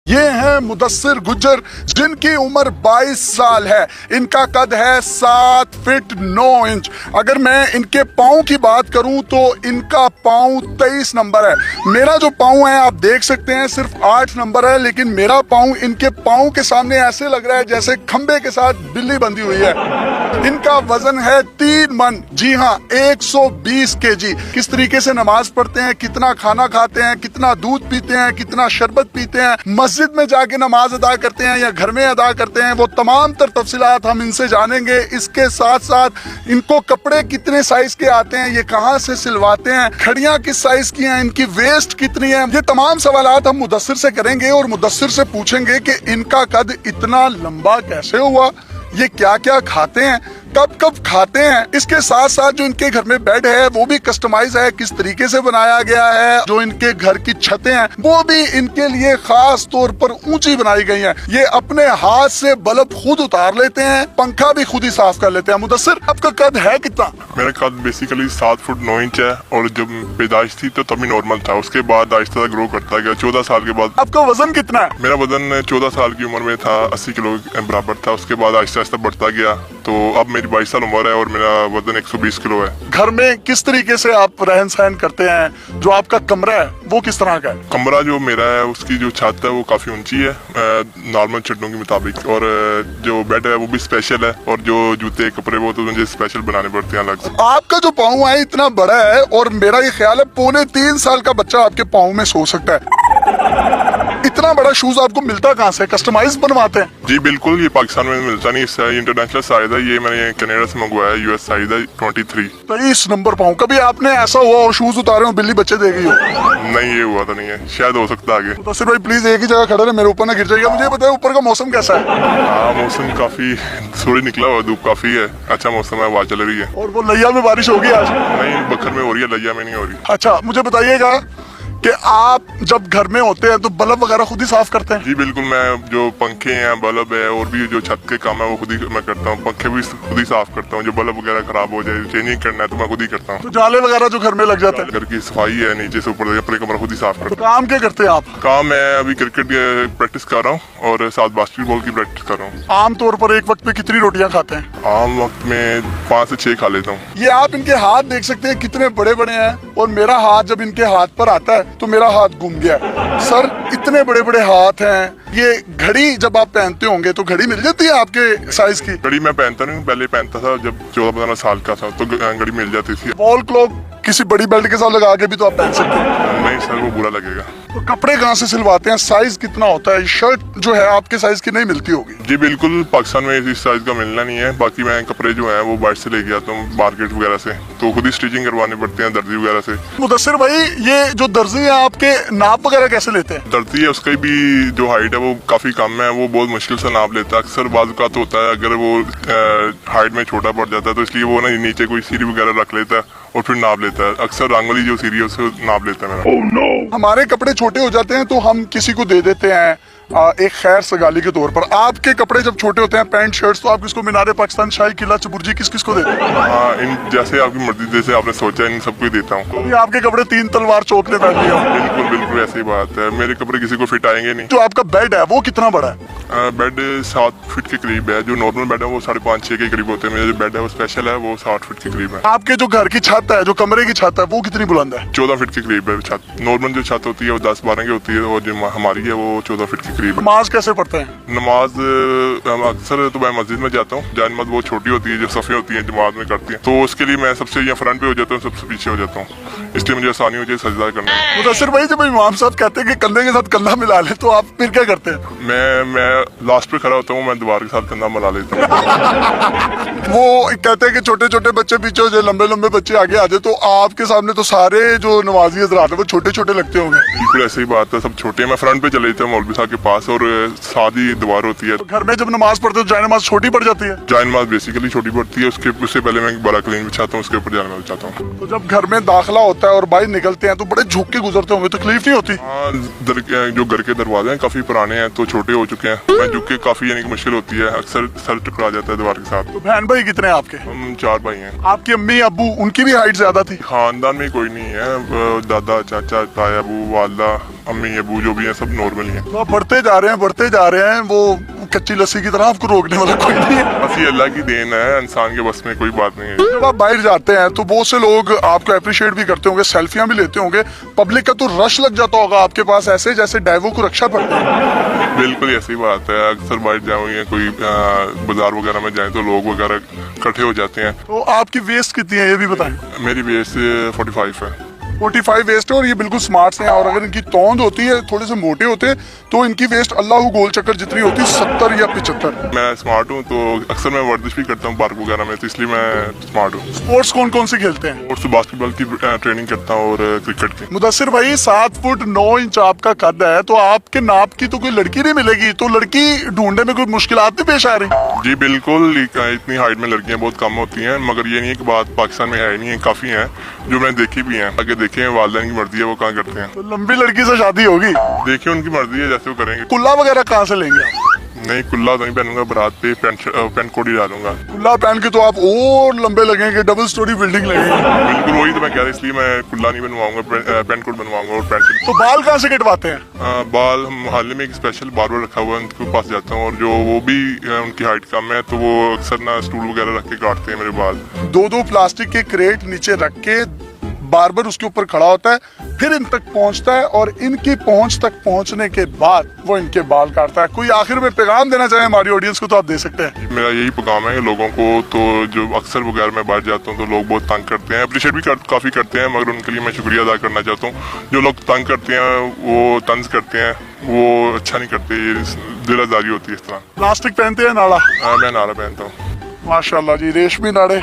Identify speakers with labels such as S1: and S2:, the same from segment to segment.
S1: ये हैं मुदस्सिर गुज्जर, जिनकी उम्र 22 साल है। इनका कद है 7 फीट 9 इंच। अगर मैं इनके पाँव की बात करूं तो इनका पाँव 23 नंबर है। मेरा जो पाँव है आप देख सकते हैं सिर्फ 8 नंबर है, लेकिन मेरा पाँव इनके पाँव के सामने ऐसे लग रहा है जैसे खंबे के साथ बिल्ली बंधी हुई है। इनका वजन है 3 मन, जी हाँ 120 केजी। किस तरीके से नमाज पढ़ते हैं, कितना खाना खाते हैं, कितना दूध पीते हैं, कितना शरबत पीते हैं, मस्जिद में जाके नमाज अदा करते हैं या घर में अदा करते हैं, वो तमाम तर तफसीलात हम इनसे जानेंगे। इसके साथ साथ इनको कपड़े कितने साइज के आते हैं, ये कहाँ से सिलवाते हैं, खड़ियाँ किस साइज की हैं, इनकी वेस्ट कितनी है, ये तमाम सवालात हम मुदस्सिर से करेंगे और मुदस्सिर से पूछेंगे कि इनका कद इतना लंबा कैसे हुआ, ये क्या क्या खाते हैं, कब कब खाते हैं। इसके साथ साथ जो इनके घर में बेड है वो भी कस्टमाइज है, किस तरीके से बनाया गया है। जो इनके घर की छतें हैं वो भी इनके लिए खास तौर पर ऊंची बनाई गई हैं। ये अपने हाथ से बल्ब खुद उतार लेते हैं, पंखा भी खुद ही साफ कर लेते हैं। मुदस्सिर, आपका कद है कितना?
S2: मेरा कद बेसिकली 7 फुट 9 इंच है और जब पैदाइश थी तो तभी नॉर्मल था। उसके बाद आहिस्ता ग्रो करता गया। 14 साल के बाद।
S1: आपका वजन कितना है?
S2: मेरा वजन 14 साल की उम्र में था 80 किलो बराबर था। उसके बाद आहिस्ता आहिस्ता बढ़ता गया, तो अब मेरी 22 साल उम्र है और मेरा वजन 120 किलो है।
S1: घर में किस तरीके से आप रहन सहन करते हैं? जो आपका कमरा है वो किस तरह का है?
S2: कमरा जो मेरा है उसकी जो छत है वो काफी ऊंची है नॉर्मल छतों के मुताबिक, और जो बेड है वो भी स्पेशल है, और जो जूते कपड़े वो तो मुझे स्पेशल बनाने पड़ते हैं अलग से।
S1: आपका जो पाँव है इतना बड़ा है और मेरा ये ख्याल है 2.25 साल का बच्चा आपके पाँव में सो सकता है। इतना बड़ा शूज आपको मिलता कहाँ से? कस्टमाइज बनवाते हैं?
S2: जी बिल्कुल, ये पाकिस्तान में मिलता नहीं, इससे इंटरनेशनल साइज है। ये मैंने कनाडा से मंगवाया है, यूएस साइज है 23।
S1: 23 नंबर पाँव। कभी आपने ऐसा हुआ और शूज उतारे हो बिल्ली बच्चे दे गई हो?
S2: नहीं, ये हुआ तो नहीं है, शायद हो सकता है आगे।
S1: तो सिर्फ भाई प्लीज एक ही जगह खड़े रहे, मेरे ऊपर ना गिर जाएगा। मुझे बताए ऊपर का मौसम कैसा है?
S2: हाँ, मौसम काफी सूरज निकला हुआ, धूप काफी है, अच्छा मौसम है, हवा चल रही है।
S1: और वो लैया में बारिश होगी आज?
S2: नहीं, बखर में हो रही है, लैया में नहीं हो रही।
S1: अच्छा, मुझे बताइएगा कि आप जब घर में होते हैं तो बल्ब वगैरह खुद ही साफ करते हैं?
S2: जी बिल्कुल, मैं जो पंखे हैं, बल्ब है और भी जो छत के काम है वो खुद ही मैं करता हूँ। पंखे भी खुद ही साफ करता हूँ। जो बल्ब वगैरह खराब हो जाए, चेंजिंग करना है तो मैं खुद ही करता हूँ।
S1: तो जाले वगैरह जो घर में लग जाते हैं?
S2: घर की सफाई है, नीचे से ऊपर अपने कमरा खुद ही साफ करता
S1: हूँ। काम क्या करते हैं आप?
S2: काम मैं अभी क्रिकेट प्रैक्टिस कर रहा हूँ और साथ बास्केटबॉल की प्रैक्टिस कर रहा हूँ।
S1: आम तौर पर एक वक्त में कितनी रोटियां खाते हैं?
S2: आम वक्त में 5 से 6 खा लेता हूँ।
S1: ये आप इनके हाथ देख सकते हैं कितने बड़े बड़े हैं, और मेरा हाथ जब इनके हाथ पर आता है तो मेरा हाथ घूम गया। सर, इतने बड़े बड़े हाथ हैं। ये घड़ी जब आप पहनते होंगे तो घड़ी मिल जाती है आपके साइज की?
S2: घड़ी मैं पहनता नहीं, पहले पहनता था जब 14-15 साल का था तो घड़ी मिल जाती थी।
S1: वॉल क्लॉक किसी बड़ी बेल्ट के साथ लगा के भी तो आप पहन सकते हैं।
S2: नहीं सर, वो बुरा लगेगा।
S1: तो कपड़े कहाँ से सिलवाते हैं? साइज कितना होता है? शर्ट जो है आपके साइज की नहीं मिलती होगी?
S2: जी बिल्कुल, पाकिस्तान में इस साइज का मिलना नहीं है। बाकी मैं कपड़े जो हैं वो बाहर से लेके आता हूँ मार्केट वगैरह से, तो खुद ही स्टिचिंग करवाने पड़ते हैं दर्जी वगैरह से।
S1: मुदस्सिर भाई, ये जो दर्जी है आपके नाप वगैरह कैसे लेते हैं?
S2: दर्जी है उसकी भी जो हाइट है वो काफी कम है, वो बहुत मुश्किल से नाप लेता है। अक्सर बाजुकात होता है अगर वो हाइट में छोटा पड़ जाता है तो इसलिए वो ना नीचे कोई सीढ़ी वगैरह रख लेता है और फिर नाप लेता है। अक्सर रंगोली जो सीढ़ी है उसको नाप लेता है मेरा।
S1: Oh no! हमारे कपड़े छोटे हो जाते हैं तो हम किसी को दे देते हैं एक खैर सगाली के तौर पर। आपके कपड़े जब छोटे होते हैं, पैंट शर्ट्स, तो आप किसको मीनारे पाकिस्तान, शाही किला, चबुर्जी, किस किस को देते हैं?
S2: हाँ, इन जैसे आपकी मर्जी, जैसे आपने सोचा इन सबको ही देता हूँ।
S1: तो आपके कपड़े 3 तलवार चौक ने पहन लिया?
S2: बिल्कुल बिल्कुल ऐसी बात है, मेरे कपड़े किसी को फिट आएंगे नहीं।
S1: जो आपका बेड है वो कितना बड़ा है?
S2: बेड 7 फीट के करीब है। जो नॉर्मल बेड है वो 5.5-6 के करीब होते हैं। मेरा जो बेड है वो स्पेशल है, वो 60 फीट के करीब है।
S1: आपके जो घर की छत है, जो कमरे की छत है, वो कितनी बुलंद है?
S2: 14 फीट के करीब है छत। नॉर्मल जो छत होती है वो 10-12 की होती है, और जो हमारी है वो 14 फीट के करीब है।
S1: नमाज कैसे पढ़ते हैं?
S2: नमाज अक्सर तो मैं मस्जिद में जाता हूँ। जान नमाज बहुत छोटी होती है, जो सफ़े होती है जमात में करती है, तो उसके लिए मैं सबसे या फ्रंट पे हो जाता हूँ, सबसे पीछे हो जाता हूँ, इसलिए मुझे आसानी हो जाए सजदा करने में।
S1: मुदस्सिर भाई, जब इमाम साहब कहते हैं कि कंधे के साथ कंधा मिला ले तो आप फिर क्या करते हैं?
S2: मैं लास्ट पे खड़ा होता हूँ, मैं दीवार के साथ कंधा मिला लेता हूँ।
S1: वो कहते हैं कि छोटे छोटे बच्चे पीछे हो जाए, लंबे लंबे बच्चे आगे आ जाए, तो आपके सामने तो सारे जो नमाजी हज़रात है वो छोटे छोटे लगते होंगे।
S2: बिल्कुल ऐसी ही बात है, सब छोटे हैं। मैं फ्रंट पे चले जाता हूँ मौलवी साहब के पास, और साथ ही दीवार होती है।
S1: तो घर में जब नमाज पढ़ते हो जाए नमाज छोटी पड़ जाती है?
S2: जाए नमाज बेसिकली छोटी पड़ती है, उससे पहले मैं बड़ा क्लीन बिछाता हूँ, उसके ऊपर जाने बिछाता हूँ।
S1: तो जब घर में दाखिला होता है और बाहर निकलते हैं तो बड़े झुक के गुजरते होंगे, तकलीफ नहीं होती?
S2: हाँ, जो घर के दरवाजे हैं काफी पुराने हैं तो छोटे हो चुके हैं, मैं झुक के काफी यानी कि मुश्किल होती है, अक्सर सर टकरा जाता है दीवार के साथ।
S1: तो बहन भाई कितने हैं आपके?
S2: हम 4 भाई हैं।
S1: आपकी अम्मी अब्बू, उनकी भी हाइट ज्यादा थी?
S2: खानदान में कोई नहीं है, दादा चाचा ताया अबू वालदा अम्मी अबू जो भी हैं सब नॉर्मल ही हैं।
S1: तो आप बढ़ते जा रहे हैं, वो कच्ची लस्सी की तरह आपको रोकने वाला कोई नहीं है।
S2: बस ये अल्लाह की देन है, इंसान के बस में कोई बात नहीं है।
S1: जब आप बाहर जाते हैं तो बहुत से लोग आपको अप्रिशिएट भी करते होंगे, सेल्फियां भी लेते होंगे, पब्लिक का तो रश लग जाता होगा आपके पास, ऐसे जैसे डाइवो को रक्षा पड़ती है।
S2: बिल्कुल ऐसी बात है। अक्सर बाहर जाओ या कोई बाजार वगैरह में जाए तो लोग वगैरह इकट्ठे हो जाते हैं।
S1: तो आपकी वेस्ट कितनी है ये भी बताएं।
S2: मेरी बेस 45 है।
S1: 45 वेस्ट है और ये बिल्कुल स्मार्ट हैं, और अगर इनकी तौंद होती है, थोड़े से मोटे होते हैं, तो इनकी वेस्ट अल्लाह गोल चक्कर जितनी होती है 70 या 75।
S2: मैं स्मार्ट हूँ तो अक्सर मैं वर्जिश भी करता हूँ पार्क वगैरह में, तो इसलिए मैं स्मार्ट हूँ।
S1: स्पोर्ट्स कौन कौन से खेलते हैं?
S2: और बास्केटबॉल की ट्रेनिंग करता हूँ और क्रिकेट की।
S1: मुदस्सिर भाई 7 फुट 9 इंच आपका कद है, तो आपके नाप की तो कोई लड़की नहीं मिलेगी, तो लड़की ढूंढने में कोई मुश्किलात नहीं पेश आ रही?
S2: जी बिल्कुल, इतनी हाइट में लड़कियां बहुत कम होती हैं, मगर ये नहीं है कि बात पाकिस्तान में है नहीं है, काफ़ी हैं जो मैंने देखी भी हैं। आगे देखे हैं, वालिदैन की मर्जी है वो कहाँ करते हैं।
S1: तो लंबी लड़की से शादी होगी?
S2: देखिए उनकी मर्जी है, जैसे वो करेंगे।
S1: कुल्ला वगैरह कहाँ से लेंगे आप?
S2: नहीं, कुल्ला तो नहीं पहनूंगा, बारात पे पैंट कोट ही डालूंगा।
S1: कुल्ला पहन के तो आप और लंबे लगेंगे, डबल स्टोरी बिल्डिंग लगेगी।
S2: बिल्कुल वही तो मैं कह रहा, इसलिए मैं कुल्ला नहीं बनवाऊंगा, पैंट कोट बनवाऊंगा और पैंट।
S1: तो बाल कहाँ से कटवाते हैं?
S2: बाल हम मोहल्ले में एक स्पेशल बार्बर रखा हुआ है, उनके पास जाता हूँ, और जो वो भी उनकी हाइट कम है तो वो अक्सर ना स्टूल वगैरह रख के काटते हैं मेरे बाल।
S1: 2-2 प्लास्टिक के क्रेट नीचे रख के बार्बर उसके ऊपर खड़ा होता है, फिर इन तक पहुंचता है, और इनकी पहुंच तक पहुंचने के बाद वो इनके बाल काटता है। कोई आखिर में पैगाम देना चाहे हमारी ऑडियंस को तो आप दे सकते हैं।
S2: मेरा यही पैगाम है लोगों को, तो जो अक्सर वगैरह मैं बाहर जाता हूँ तो लोग बहुत तंग करते हैं, अप्रिशिएट भी काफ़ी करते हैं, मगर उनके लिए मैं शुक्रिया अदा करना चाहता हूँ। जो लोग तंग करते हैं, वो तंज करते हैं, वो अच्छा नहीं करते, ये दिलाजारी होती है इस तरह।
S1: प्लास्टिक पहनते हैं नाड़ा?
S2: मैं नारा पहनता हूँ।
S1: माशाल्लाह जी, रेशमी नाड़े,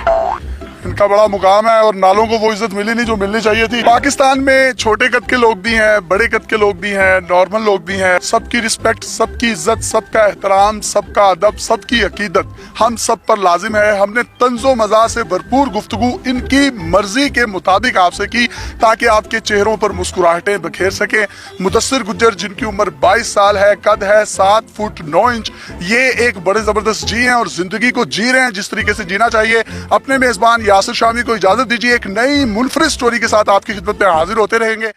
S1: इनका बड़ा मुकाम है, और नालों को वो इज्जत मिली नहीं जो मिलनी चाहिए थी। पाकिस्तान में छोटे कद के लोग भी हैं, बड़े कद के लोग भी हैं, नॉर्मल लोग भी हैं, सबकी रिस्पेक्ट, सबकी इज्जत, सबका एहतराम, सबका अदब, सबकी अकीदत हम सब पर लाजिम है। हमने तंजो मजा से भरपूर गुफ्तगू इनकी मर्जी के मुताबिक आपसे की, ताकि आपके चेहरों पर मुस्कुराहटें बखेर सके। मुदस्सिर गुज्जर, जिनकी उम्र 22 साल है, कद है 7 फुट 9 इंच, ये एक बड़े जबरदस्त जी हैं और जिंदगी को जी रहे हैं जिस तरीके से जीना चाहिए। अपने मेजबान यासिर शामी को इजाजत दीजिए, एक नई मुनफरिद स्टोरी के साथ आपकी खिदमत में हाजिर होते रहेंगे।